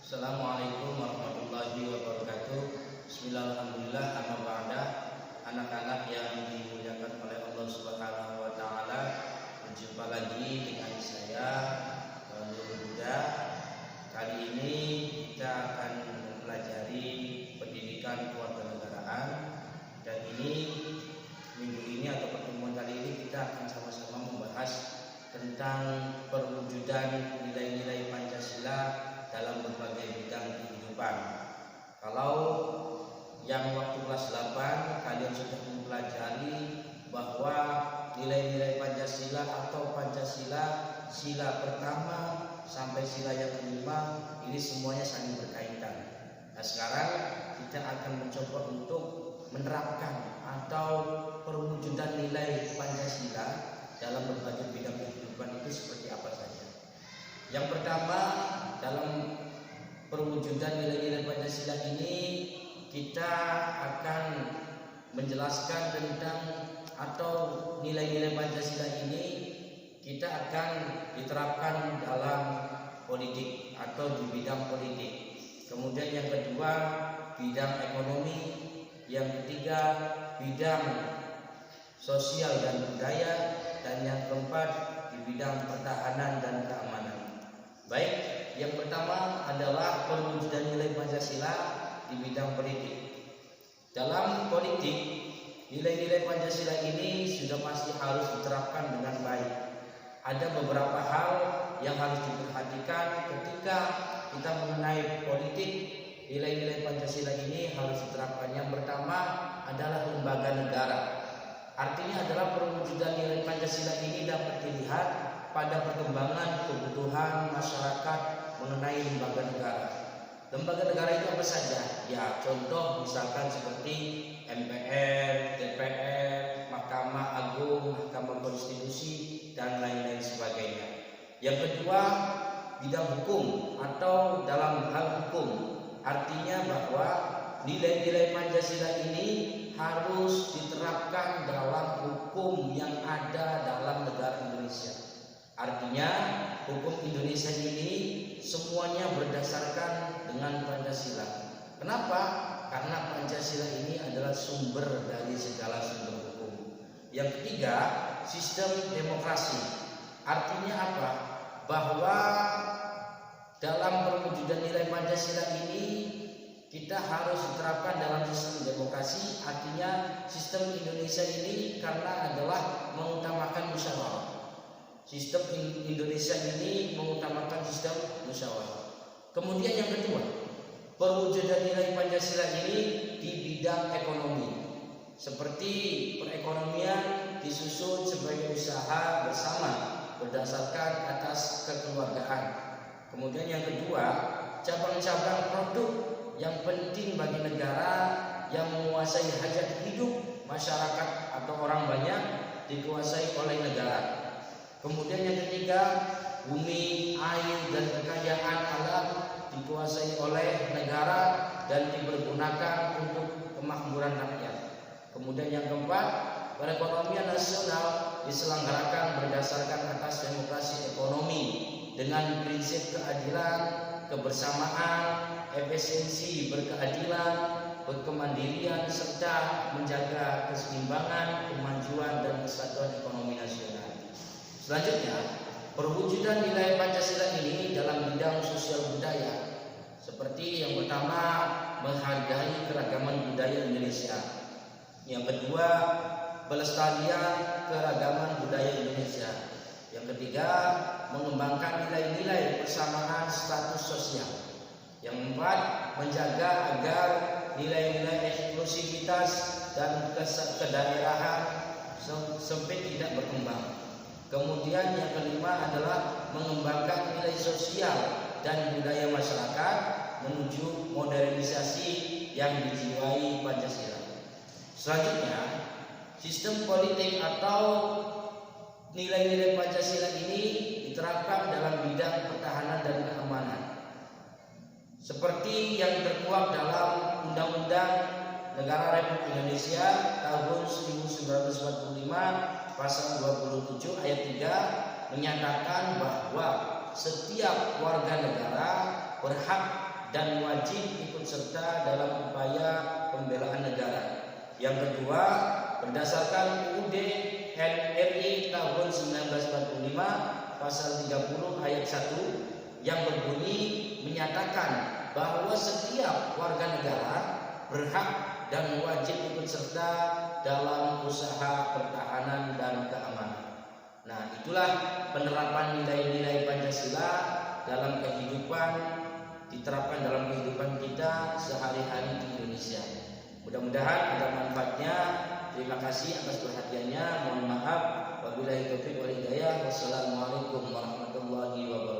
Assalamualaikum warahmatullahi wabarakatuh. Bismillahirrahmanirrahim. Amma ba'da. Anak-anak yang dimuliakan oleh Allah Subhanahu wa taala, berjumpa lagi dengan saya Nurul Huda. Kali ini kita akan mempelajari pendidikan kewarganegaraan, dan minggu ini atau pertemuan kali ini kita akan sama-sama membahas tentang perwujudan nilai-nilai Pancasila dalam berbagai bidang kehidupan. Kalau yang waktu kelas 8 kalian sudah mempelajari bahwa nilai-nilai Pancasila atau Pancasila sila pertama sampai sila yang kelima ini semuanya saling berkaitan. Nah, sekarang kita akan mencoba untuk menerapkan atau perwujudan nilai Pancasila dalam berbagai bidang kehidupan itu seperti apa saja. Yang pertama, dalam perwujudan nilai-nilai Pancasila ini kita akan menjelaskan tentang atau nilai-nilai Pancasila ini kita akan diterapkan dalam politik atau di bidang politik. Kemudian yang kedua, bidang ekonomi. Yang ketiga, bidang sosial dan budaya. Dan yang keempat, di bidang pertahanan dan keamanan. Baik, yang pertama adalah perwujudan nilai Pancasila di bidang politik. Dalam politik, nilai-nilai Pancasila ini sudah pasti harus diterapkan dengan baik. Ada beberapa hal yang harus diperhatikan ketika kita mengenai politik. Nilai-nilai Pancasila ini harus diterapkan. Yang pertama adalah lembaga negara. Artinya adalah perwujudan nilai Pancasila ini dapat dilihat pada perkembangan kebutuhan masyarakat mengenai lembaga negara. Lembaga negara itu apa saja? Ya, contoh misalkan seperti MPR, DPR, Mahkamah Agung, Mahkamah Konstitusi, dan lain-lain sebagainya. Yang kedua, bidang hukum atau dalam hal hukum. Artinya bahwa nilai-nilai Pancasila ini harus diterapkan dalam hukum yang ada dalam negara Indonesia. Artinya hukum Indonesia ini semuanya berdasarkan dengan Pancasila. Kenapa? Karena Pancasila ini adalah sumber dari segala sumber hukum. Yang ketiga, sistem demokrasi. Artinya apa? Bahwa dalam perwujudan nilai Pancasila ini kita harus diterapkan dalam sistem demokrasi. Artinya sistem Indonesia ini karena adalah mengutamakan musyawarah. Sistem Indonesia ini mengutamakan sistem musyawarah. Kemudian yang kedua, perwujudan nilai Pancasila ini di bidang ekonomi. Seperti perekonomian disusun sebagai usaha bersama berdasarkan atas kekeluargaan. Kemudian yang kedua, cabang-cabang produk yang penting bagi negara yang menguasai hajat hidup masyarakat atau orang banyak dikuasai oleh negara. Kemudian yang ketiga, bumi, air, dan kekayaan alam dikuasai oleh negara dan dipergunakan untuk kemakmuran rakyat. Kemudian yang keempat, perekonomian nasional diselenggarakan berdasarkan atas demokrasi ekonomi dengan prinsip keadilan, kebersamaan, efisiensi berkeadilan, berkemandirian, serta menjaga keseimbangan, kemajuan, dan kesatuan ekonomi nasional. Selanjutnya, perwujudan nilai Pancasila ini dalam bidang sosial budaya. Seperti yang pertama, menghargai keragaman budaya Indonesia. Yang kedua, pelestarian keragaman budaya Indonesia. Yang ketiga, mengembangkan nilai-nilai persamaan status sosial. Yang keempat, menjaga agar nilai-nilai eksklusivitas dan kedaerahan sempit tidak berkembang. Kemudian yang kelima adalah mengembangkan nilai sosial dan budaya masyarakat menuju modernisasi yang dijiwai Pancasila. Selanjutnya, sistem politik atau nilai-nilai Pancasila ini diterapkan dalam bidang pertahanan dan keamanan. Seperti yang terkuat dalam Undang-Undang Negara Republik Indonesia tahun 1945 pasal 27 ayat 3 menyatakan bahwa setiap warga negara berhak dan wajib ikut serta dalam upaya pembelaan negara. Yang kedua, berdasarkan UUD RI tahun 1945 pasal 30 ayat 1 yang berbunyi menyatakan bahwa setiap warga negara berhak dan wajib ikut serta dalam usaha pertahanan dan keamanan. Nah, itulah penerapan nilai-nilai Pancasila dalam kehidupan, diterapkan dalam kehidupan kita sehari-hari di Indonesia. Mudah-mudahan ada manfaatnya. Terima kasih atas perhatiannya. Mohon maaf. Wabillahi taufiq wal hidayah. Wassalamualaikum warahmatullahi wabarakatuh.